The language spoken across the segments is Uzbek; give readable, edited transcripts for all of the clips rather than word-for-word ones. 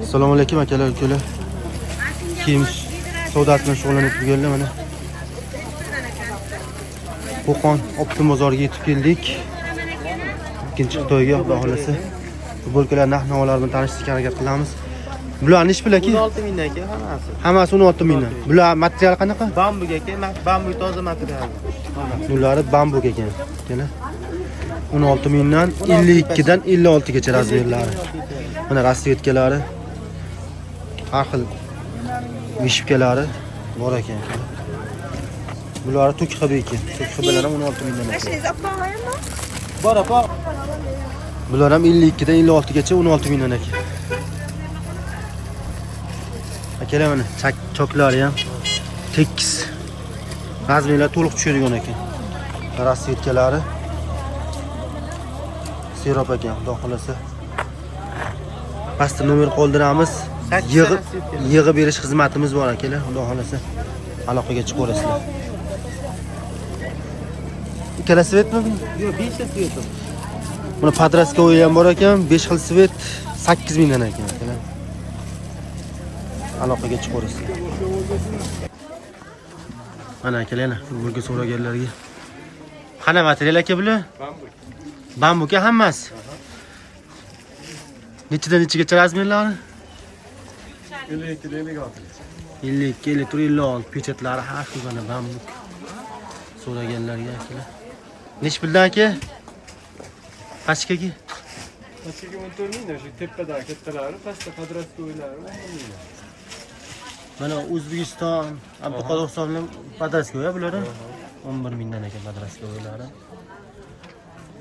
Assalomu alaykum akalar, ukalar. Kiyim savdasi bilan shug'ullanib keldim mana. Qo'qon Optim bozoriga yetib keldik. Ikkinchi Xitoyga Xudo xolasa. Futbolkalar narx-navolar bilan tanishishga harakat qilamiz. Bular ish bilaki? 16 mingdan aka hammasi. Hammasi 16 mingdan. Bular material qanaqa? Bambuk aka, bambu toza material. Bular bambuk ekan. Kelar. 16 mingdan 52 dan 56 gacha razmerlari. Mana rasvetkalari. Har xil vishipkalari bor ekan. Bular tuk hibi ekan. Tuk hibilar ham 16 mingdan ekan. Bor apa? Bular ham 52 dan 56 gacha 16 mingdan ekan. Akalar mana choklari ham tekis. Razmerlar to'liq tushadigan ekan. Rasvetkalari sirop ekan, xudo xolasa. Pastda nomer qoldiramiz. Yig'ib berish xizmatimiz bor akalar, xudo xolasa. Aloqaga chiqaverasizlar. Ikkala svetmi? Yo'q, 5 ta svet. Buni padraskovoy ham bor ekan, 5 xil svet 8 mingdan ekan akalar. Aloqaga chiqaverasizlar. Mana akalar, futbolga so'raganlarga. Qana material aka bular? Bambuk. Bambuka hammasi. Nechidan nechigacha razmerlari? 52 52, 56 pechatlari har xil mana bambuk. So'raganlarga akalar. Nech puldan aka? Pastdagi? Pastdagi 14 mingdan, shu tepada kattalari, pastda padraskoylari 10 mingdan. Mana O'zbekiston, Qozog'iston bilan padraskoy bular. 11 mingdan ekan padraskoylari.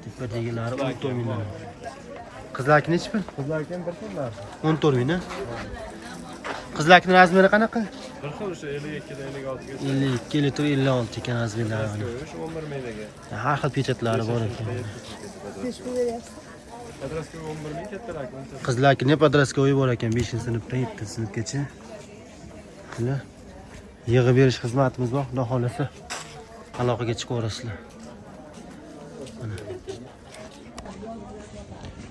Tepadagilari 14 mingdan. Qizlarki nech pul? Qizlarga bir xillar. 14 mingdan. Qizlarning razmeri qanaqa? Bir xil o'sha 52 dan 56 gacha. 52, 56 ekan razmerlari. O'sha 11 mingdaga. Har xil pechatlari bor ekan. Padraskoy 11 ming, kattalar 10. Qizlarning padraskoyi bor ekan 5-sinfdan 7-sinfgacha. Bular yig'ib berish xizmatimiz bor, xudo xolasa. Aloqaga chiqaverasizlar.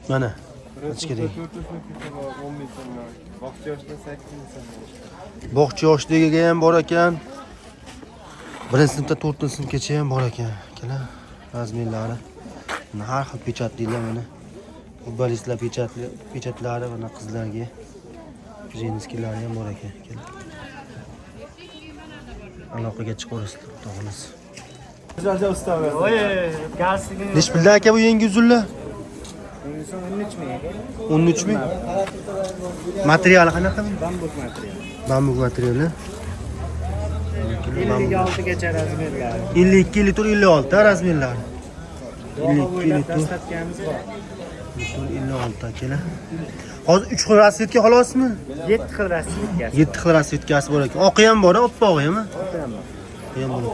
Mana. Ichkari. 10 ming so'mlar. Bog'cha yoshda 8 ming so'm. Bog'cha yoshligiga ham bor ekan. 1-sinfdan 4-sinfgacha ham bor ekan. Akalar, razmerlari. Mana har xil pechatlilar mana. Futbolistlar pechatlari mana qizlarga. Jenskilari ham bor ekan. Aloqaga chiqaverasizlar, xudo xolasa. Güzelce usta ver. Oy, gazsiga. Nech puldan aka bu yangi uzunlar? 13 ming. 13 ming. Materiali qanaqa? Bambuk material. Bambuk materiali. 56 gacha razmerlar. 52, 56 razmerlari. 52 dastlabkamiz bor. 56 akalar. Hozir 3 xil rasvetga xolosmi? 7 xil rasmetkasi. 7 xil rasvetkasi bor ekan. Oqi ham bor, oppog'i ham.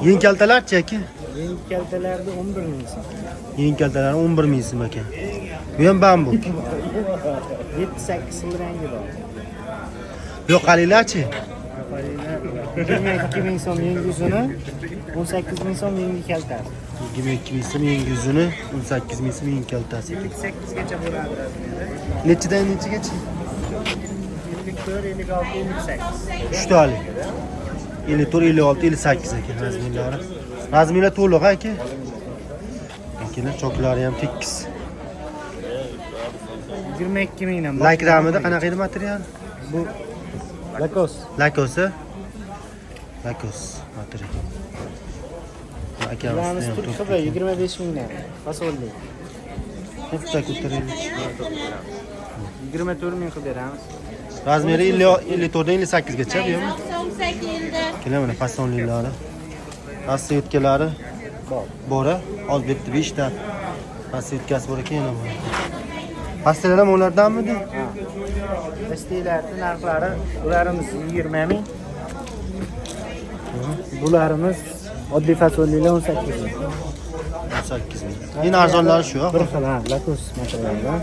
Yeng kaltalarchi aka? Yeng kaltalarda 11 ming so'm. Yeng kaltalar 11 ming so'm ekan. Bu ham bambuk. 7-8 xil rangi bor. Yo'q, qalilarchi? 22 ming so'm yeng yuzini, 18 ming so'm yengi kaltasi. 22 ming so'm yeng yuzini, 18 ming so'm yeng kaltasi. 58 gacha bo'ladi razmeri. Nechidan nechigacha? 54, 56, 58. 3 tali. 54, 56, 58 ekan razmerlari. Razmerlar to'liq aka. Akalar choklari ham tekis. 22 mingdan. Laykramida qanaqa edi material? Bu Lakos. Lakosi. Lakos material. Bularimiz turk hibi 25 mingdan. Fasolli. To'xta ko'taraylik. 24 ming qilib beramiz. Razmeri 54 dan 58 gacha bu ham. Kelar mana fasonlilari. Rasvetkalari bor. Hozir bitta 5 ta rasvetkasi bor ekan yana bor. Pastalar ham ulardanmidi? Ha. Pastalarning narxlari ularimiz 20 ming. Bularimiz oddiy fasollilar 18 ming. 18 ming. Eng arzonlari shu, Bir xil, ha, Lakos materiallar.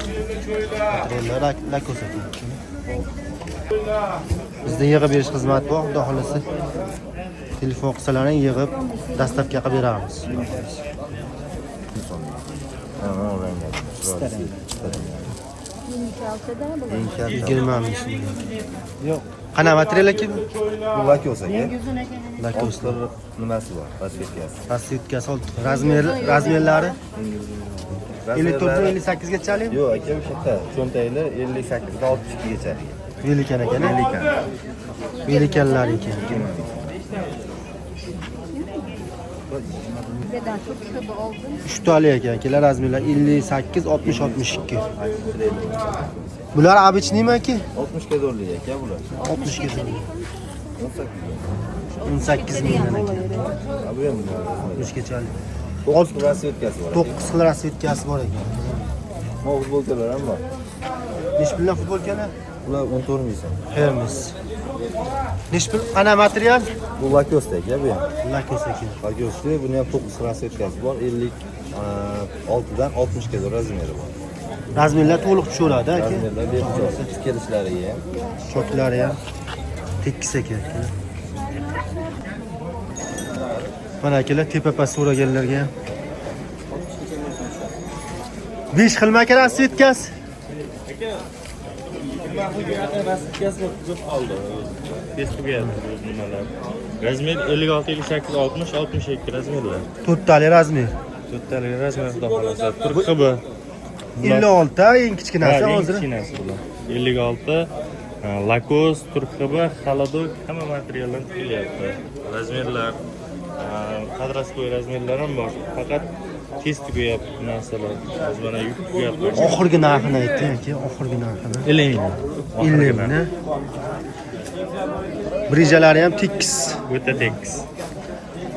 Materiallar Lakos ekan. Bizda yig'ib berish xizmati bor, xudo xolasa. Telefon qilsalaring yig'ib dastavka qilib beramiz. 20 ming so'm. Yo'q. Qana material ekan? Bu lakos aka. Lakoslar. Ostlar nimasi bor? Rasvetkasi. Rasvetkasi razmerlari 54 58 gachalik. Yo'q aka, o'sha yerda cho'ntaklar 58 dan 62 gacha. Velikan ekan. Velikan. Velikanlar ekan. Uchtali ekan. Kelar razmerlar 58 60 62. Bular обычныйmi aka? 60 ga zo'rlik aka bular. 60 ga zo'rlik. 18. 18 mingdan ekan. Bu ham bular. 60 gachalik. 9 rasvetkasi bor. 9 xil rasvetkasi bor ekan. Bu futbolkalar ham bor. Nechi puldan futbolkalar? Ular 14 ming so'm. Hermes. Nechi pul? Qana material? Bu lakos aka bu ham. Lakos ekan. Lakosda buni ham 9 rasvetkasi bor. 56 dan 60 ga razmeri bor. Razmerlar to'liq tushaveradi aka. Razmerlar beriladi. Kelishlariga ham. Shoklari ham tekis ekan. Mana akalar tepa-past so'raganlarga ham 5 xil makara rasvetkasi. Razmer 56, 58, 60, 62 razmerlar. To'rttali razmer. To'rttaliga razmer xudo xolasa. Turqi bu. 56 ta eng kichkinasi hozir. 56 Lakos, Turqi, Xalodok hamma materiallar kelyapti. Razmerlar kadroskoy razmerlar ham bor. Faqat tez tugayapti narsalar. Biz mana yuk tugayapti. Oxirgi narxini ayting aka, oxirgi narxini. 50 ming. 50 ming. Brijalari ham tekis. O'ta tekis.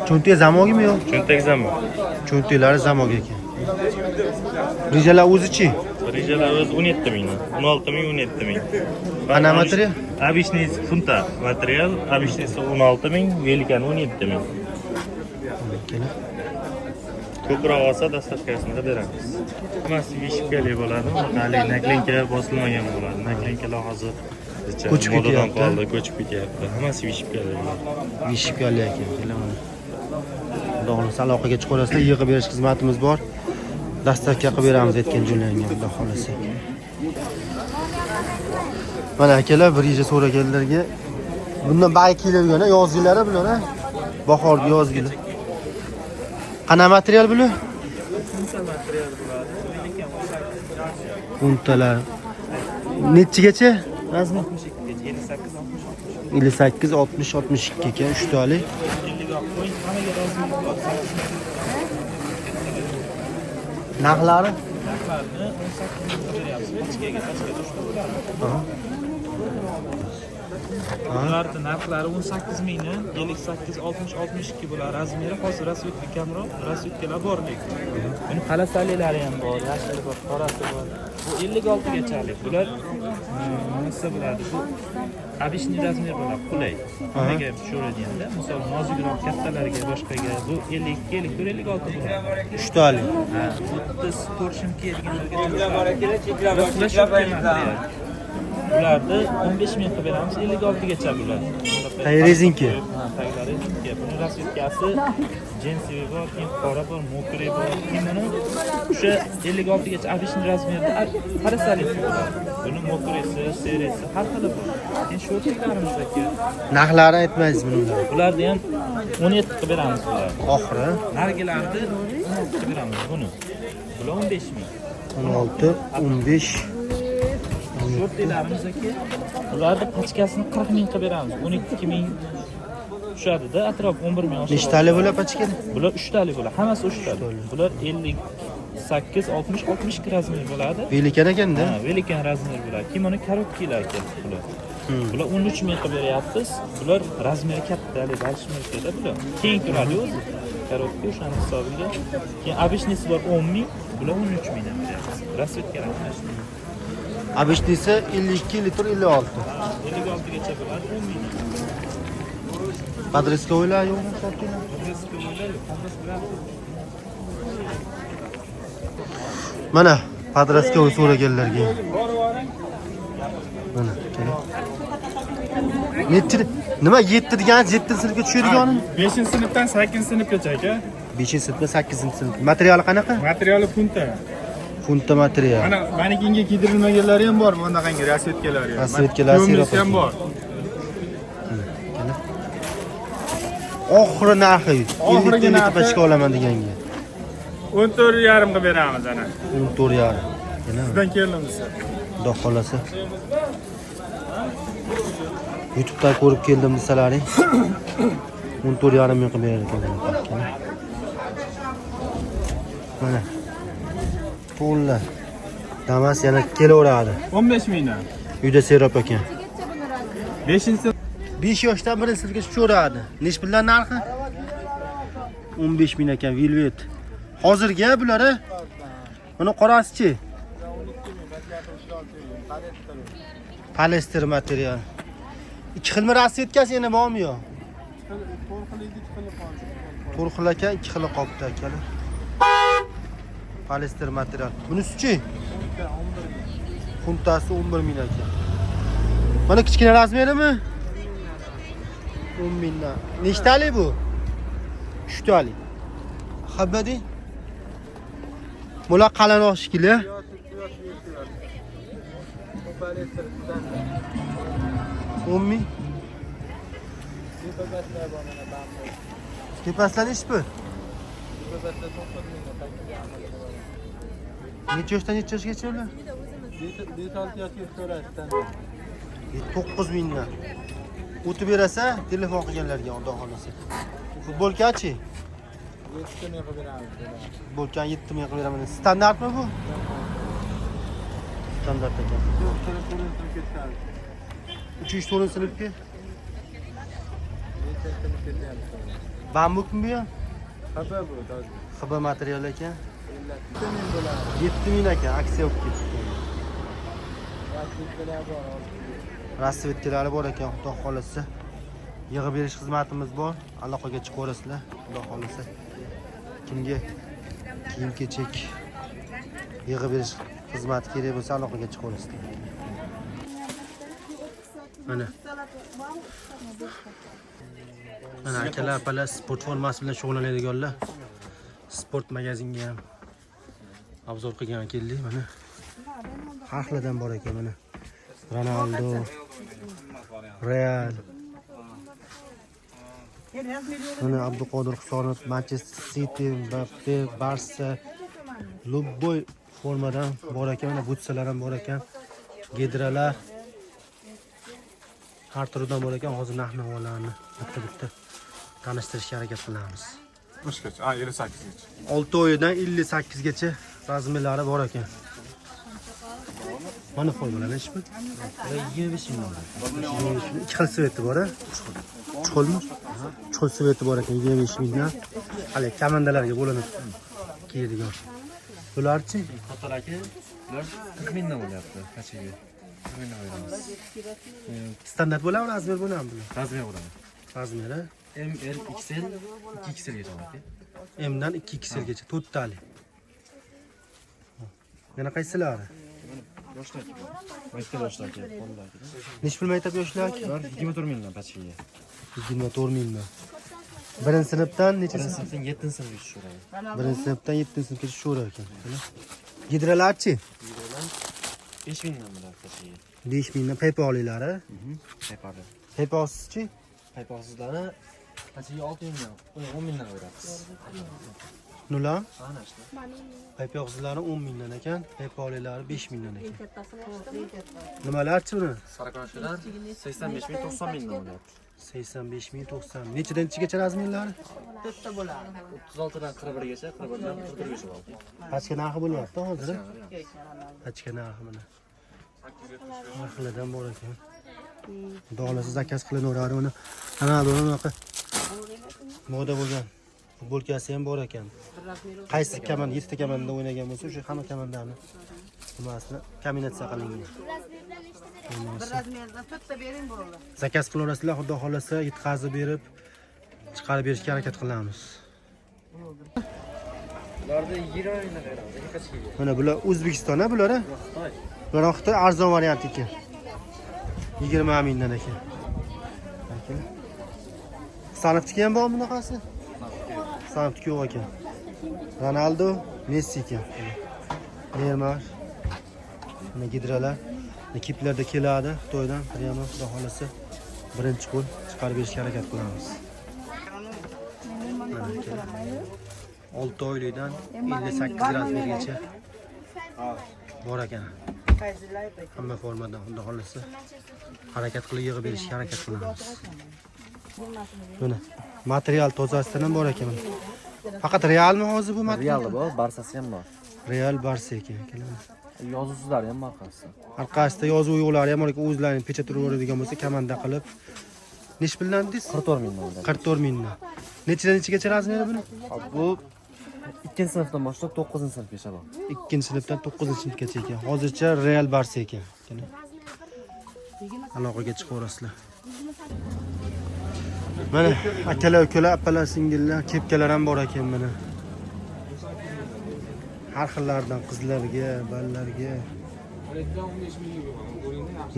Cho'ntak zamogimi yo'q? Cho'ntak zamon. Cho'ntaklari zamog ekan. Brijalar o'zichi? Rejalar o'zi 17 ming, 16 ming, 17 ming. Qana material? Обычный funta material, обычный 16 ming, velikan 17 ming. Ko'proq olsa dastavkasini beramiz. Hammasi vishkali bo'ladi, hali naklenka bosilmagan bo'ladi. Naklenkalar hozir Ko'chib modadan ketyapti. qoldi, ko'chib ketyapti. Hammasi vishkali bo'ladi. Vishkali ekan. Xudo xolasa aloqaga chiqarasizlar, yig'ib berish xizmatimiz bor. Dastavka qilib beramiz aytgan jo'langa, xudo xolasa. Mana akalar bir yil so'raganlarga bundan ba'y keladigan yozgilari bular, ha? Bahorgi yozgilar. Qana material bular? Untalar. Nechigacha? Razmer 58, 60, 62 ekan, 3 tali. Narxlari? Ularning narxlari 18 mingdan 58, 60, 62 bular razmeri hozir rasvetka kamroq, rasvetkalar bor lekin. Buni palasalilari ham bor, yashili bor, qorasi bor. Bu 56 gachalik. Bular nima bo'ladi? Bu обычный razmer bo'ladi, qulay. Nimaga tushiradiganda, misol nozikroq kattalarga, boshqaga bu 52, 54, 56 bo'ladi. 3 tali. Ha, 34 shim kelganlarga ularni 15 ming qilib beramiz, 56 gacha bo'ladi. Tay rezinki. Ha, taglari rezinki. Buni rasvetkasi jinsiy bor, keyin qora bor, mokriy bor. Keyin buni o'sha 56 gacha обычный razmerda qarasalik bo'ladi. Buni mokrisi, serisi har xili bor. Keyin shortlarimizdagi Narxlari aytmaysiz buni. ularni ham 17 qilib beramiz bular. Oxiri Nargilarni 16 qilib beramiz buni. Bular 15 ming. 16, 15. Shortlarimizdagi ularni pachkasini 40 ming qilib beramiz. 12 ming tushadi-da, atrof 11 ming oshadi. Nechtali bo'ladi pachkada? Bular 3 tali bo'ladi, hammasi 3 tali. Bular 58, 60, 62 razmer bo'ladi. Velikan ekanda. Ha, velikan razmer bo'ladi. Kimono karotkilar keldi bular. Bular 13 ming qilib beryapmiz. Bular razmeri katta, balshmirkada bular. Keyin turadi o'zi. Karotki o'shani hisobiga. Keyin обычныйsi bor 10 ming, bular 13 mingdan beryapmiz. Rasvetkalar mana shu. Обычныйsi 52 litr 56. 56 gacha bo'ladi, 10 ming. Podreskoylar yo'qmi shakillar? Mana podreskoy so'raganlarga. Mana nechi nima 7 deganingiz 7-sinfga tushadigan? 5-sinfdan 8-sinfgacha aka. 5-sinfdan 8-sinf. Materiali qanaqa? Materiali punta. Punta material. Mana manikinga kiydirilmaganlari ham bor, bunaqangi rasvetkalari ham. Rasvetkalar Ko'mlisi ham bor. Oxiri narxi. Oxirgi narxi- pachka olaman deganga. 14,5 ga beramiz ana. 14,5. Yana Sizdan kelamiz. Xudo xolasa. YouTube'da ko'rib keldim desalaring. 14,5 ming qilib berar ekan. Mana. To'lla. Damas yana kelaveradi. 15 mingdan. Uyda serob ekan. 5-chi 5 yoshdan beri sizga tushaveradi. Nech pullar narxi? 15 ming ekan velvet. Hozirgi bular-a? Buni qorasi-chi? Poliester material. Ikki xilmi rasvetkasi yana bormi yo? To'rt xil ekan, ikki xil qopda akalar. Poliester material. Bunisi-chi? Puntasi 11 ming ekan. Mana kichkina razmerimi? 10 mingdan. Nechtalik bu? 3 talik. Habadi? Bular qalinroq shekilli. Ummi. Tepaslar ishmi? Necha yoshdan necha yoshgacha ular? 9 mingdan. O'tib berasa, telefon qilganlarga Xudo xolasa. Futbolkachi? 7 ming qilib beramiz. Futbolka 7 ming qilib beraman. Standartmi bu? Standart ekan. 3-4 sinfga. Bambukmi bu ham? Xaba material ekan. 7 ming ekan, aksiya olib ketdi. Rasvetkalari bor ekan, Xudo xolasa. Yig'ib berish xizmatimiz bor. Aloqaga chiqaverasizlar, Xudo xolasa. Kimga kiyim-kechak yig'ib berish xizmati kerak bo'lsa, aloqaga chiqaverasizlar. Mana. Mana akalar, apalar sport formasi bilan shug'ullanadiganlar. Sport magazinga ham obzor qilgan keldik mana. Har xildan bor ekan mana. Ronaldo, Real. Mana Abduqodir Husanov, Manchester City, Mbappe, Barsa, Lubboy formadan bor ekan, mana butsalar ham bor ekan. Gedralar har turdan bor ekan. Hozir narx-navolarni bitta tanishtirishga harakat qilamiz. Qo'shgacha, 58 gacha. 6 oydan 58 gacha razmerlari bor ekan. Mana formalar nechmi? 25 ming. Ikki xil sveti bor-a? Chuqulmi? Chuqul sveti bor ekan 25 mingdan. Hali kamandalarga bo'linib kiyadigan. Bularchi? Qotar aka, ular 40 mingdan bo'lyapti kachiga. 40 mingdan beramiz. Standart bo'ladimi, razmer bo'ladimi bular? Razmer bo'ladi. Razmeri M, L, XL, 2XL gacha bor aka. M dan 2XL gacha 4 tali. Yana qaysilari? Yoshlar aka. Maktab yoshlar aka, bolalar aka. Nech pul maktab yoshlar? Ular 24 mingdan kachiga. 24 mingdan. Birinchi sinfdan necha sinf? Sinfdan 7-sinfga tushiradi. Birinchi sinfdan 7-sinfgacha tushaverar ekan. Gidralarchi? 5 mingdan bo'ladi kachiga. 5 mingdan paypoqlilari. Paypadi. Paypoqsizchi? Paypoqsizlari kachiga 6 mingdan, 10 mingdan beramiz. Nular? Ana işte. Paypoqsizlari 10 mingdan ekan, paypoqlilari 5 mingdan ekan. Nimalarchi buni? Sarakoshlar 85 ming, 90 mingdan bo'lyapti. 85 ming, 90 ming. Nechadan nechigacha razmerlari? 36 dan 41 gacha, 41 dan 44 gacha bor. Pachka narxi bo'lyapti hozir. Pachka narxi mana. Narxlardan bor ekan. Dolasi zakaz qilinaveradi uni. Ana bunaqa moda bo'lgan futbolkasi ham bor ekan. Qaysi kaman 7 ta kamanda o'ynagan bo'lsa, o'sha hamma kamandarni nimasini kombinatsiya qilingan. Zakaz qilaverasizlar, xudo xolasa yetkazib berib chiqarib berishga harakat qilamiz. Ularda 20 mingdan beramiz. Kachiga. Mana bular O'zbekiston-a bular? Xitoy. Bular Xitoy arzon varianti ekan. 20 mingdan ekan. Sanftiki ham bormi bunaqasi? Sanftiki yo'q ekan. Ronaldo, Messi ekan. Mermer. Mana gidralar. Ekiplarda keladi Xitoydan. Prямо xudo xolasa birinchi qo'l chiqarib berishga harakat qilamiz. 6 oylikdan 58 razmergacha bor ekan. Hamma formadan xudo xolasa harakat qilib yig'ib berishga harakat qilamiz. Mana material tozasidan ham bor ekan. Faqat realmi hozir bu material? Real bor, Barsasi ham bor. Real Barsa ekan. Yozuvchilari ham markasi. Orqasida yozuv yo'qlari ham o'zlarining pechat uradigan bo'lsa, komanda qilib. Nech puldan dedingiz? 44 mingdan. 44 mingdan. Nechidan nechigacha razmeri buni? Bu 2-sinfdan boshlab 9-sinfgacha bor. 2-sinfdan 9-sinfgacha ekan. Hozircha Real Barsa ekan. Aloqaga chiqaverasizlar. Mana akalar, ukalar, opalar, singillar, kepkalar ham bor ekan mana. Har xillardan qizlarga, bolalarga.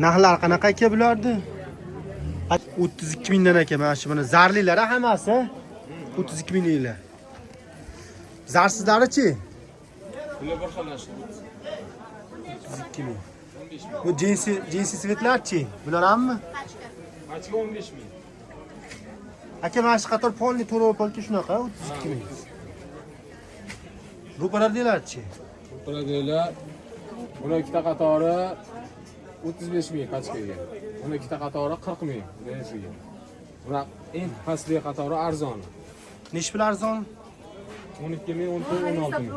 Narxlar qanaqa ekan bularni? 32 mingdan ekan mana shu mana zarlilar hammasi. 32 mingliklar. Zarsizlari-chi? Bular bir xil. 32 ming. Bu jinsi svetlar-chi? Bular hammi? Achga 15 ming. Aka mana shu qator polni to'rov-polka shunaqa 32 ming. Bu paradelar-chi? Paradelar buni ikkita qatori 35 ming qachqiga. Buni ikkita qatori 40 ming densiga. Buni eng pastli qatori arzon. Nech pul arzon? 12 ming, 16 ming.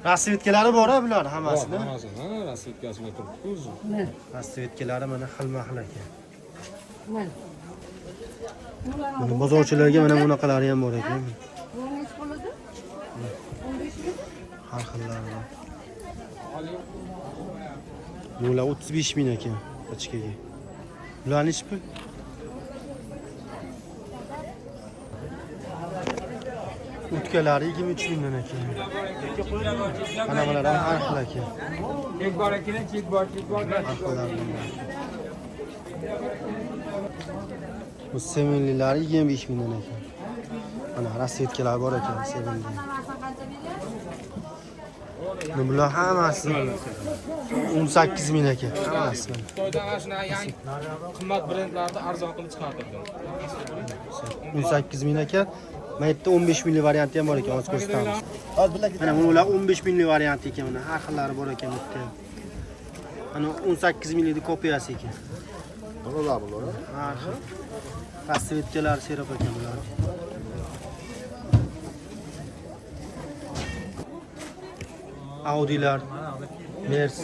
Rasvetkalari bor-a bular hammasida? Hammasi, ha, rasvetkasini turibdi o'zi. Rasvetkalari mana xilma-xil ekan. Mana bozorchilarga mana bunaqalari ham bor ekan. Har xillari bor. Bular 35 ming ekan ochkaga. Bular nech pul? Utkalari 23 mingdan ekan. Mana bular ham har xil ekan. Kek bor ekan, kek bor. Har xillari bor. Bu seminlilari 25 mingdan ekan. Mana rasvetkalar bor ekan, seminli. Bular hammasi 18 ming ekan. Hammasi. Xitoydan ana shuna yangi qimmat brendlarni arzon qilib chiqartirdim. 18 ming ekan. Mana yerda 15 minglik varianti ham bor ekan, hozir ko'rsatamiz. Mana bular 15 minglik varianti ekan, mana har xillari bor ekan bu yerda. Mana 18 minglik kopiyasi ekan. Bular. Har xil. Rasvetkalar serap ekan bular. Audi'lar, Merc,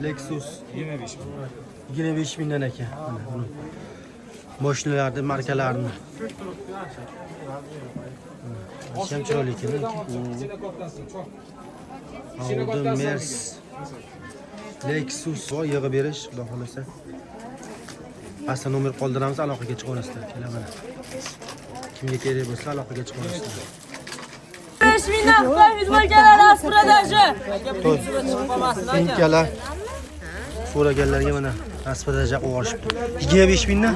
Lexus 25 mingdan ekan. Mana buni. Mashinalarni markalarini. Ham chiroyli ekan. Audi, Merc, Lexus va yig'ib berish, xudo xolasa. Pastda nomer qoldiramiz, aloqaga chiqaverasizlar. Kelaman. Kimga kerak bo'lsa aloqaga chiqaverasizlar. 5 mingdan Xitoy futbolchilar rasprodaji. Sinkalar so'raganlarga mana rasprodaja qilib yuborishibdi. 25 mingdan?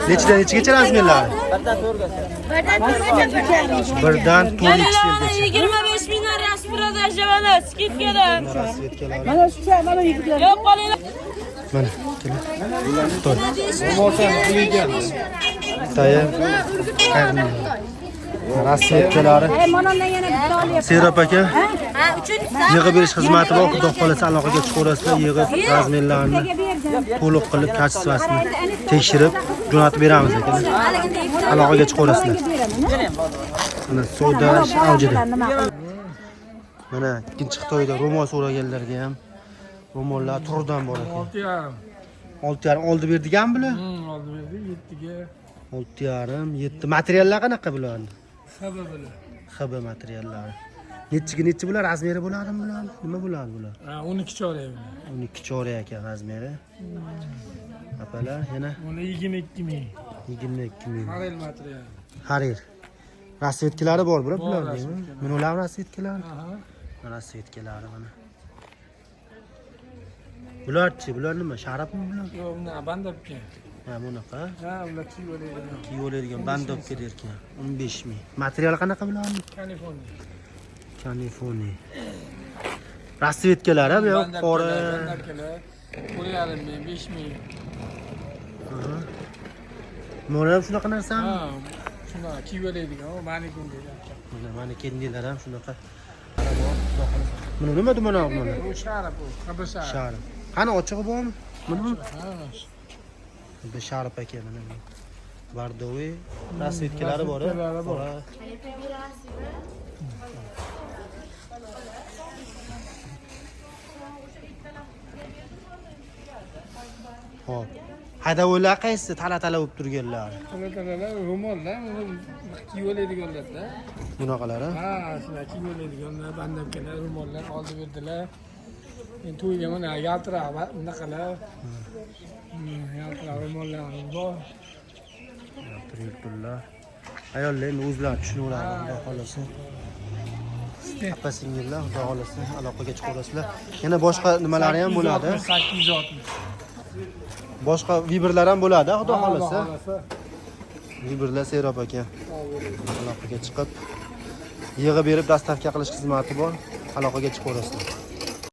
Nechidan nechigacha razmerlari? Birdan 4xlgacha. 25 mingdan rasprodaji mana skidkada. Rasvetkalar. Mana shu mana yigitlar. Yo'q qolinglar. Mana Taya. Rasvetkalari. Manondan yana bitta olyapti. Serap aka. Ha, uchinchisi. Yig'ib berish xizmati bor, xudo xolasa aloqaga chiqaverasizlar, yig'ib razmerlarni to'liq qilib kачествосini tekshirib jo'natib beramiz aka. Aloqaga chiqaverasizlar. Mana savdo avjida. Mana ikkinchi Xitoyda ro'mol so'raganlarga ham ro'mollar turdan bor ekan. 6,5 oldi berdigan bular? Oldi berdi 7ga. 6,5, 7. Materiallar qanaqa bularni? XB materiallari. Nechi bular razmeri bo'ladimi bular? Nima bo'ladi bular? 12 chorak. 12 chorak ekan razmeri. Apalar yana 22 ming. 22 ming. Harir material. Harir. Rasvetkalari bor bular. Mana ular rasvetkalari. Rasvetkalari mana. Bularchi, bular nima? Sharafmi bular? Yo'q, buni bandobga. Ha, bunaqa. Ha, ular kiyolaydi. Kiyolaydigan bandobga derkan. 15 ming. Material qanaqa bularni? Kanifon. Kanifoni. Rasvetkalar ham yo'q, qora. Qo'yarim men 5000. Mo'ra ham shunaqa narsami? Ha, shuna kiyiveradigan, o manikin deydi. Mana kendilar ham shunaqa. Buni nima dumana mana? Bu sharp bu, qaba sharp. Sharp. Qani ochig'i bormi? Bunimi? Ha. Bu sharp aka mana. Bardoviy rasvetkalari bor. Qora. Xo'p. Hadavolar qaysi tala-tala bo'lib turganlar? Talalar ro'mollar, kiyiveradiganlar-da. Bunaqalar ha? Ha, shular kiyiveradiganlar, bandabkalar, ro'mollar oldi berdilar. Men to'yga mana yaltiroq bunaqalar. Yaltiroq ro'mollar bor. Yurtullar. Ayollar endi o'zlari tushunaveradi, xudo xolasa. Apa-singillar, xudo xolasa aloqaga chiqaverasizlar. Yana boshqa nimalari ham bo'ladi. 860. Boshqa vibrlar ham bo'ladi, xudo xolasa. Vibrlar Serob aka. Aloqaga chiqib, yig'ib berib dastavka qilish xizmati bor. Aloqaga chiqaverasizlar.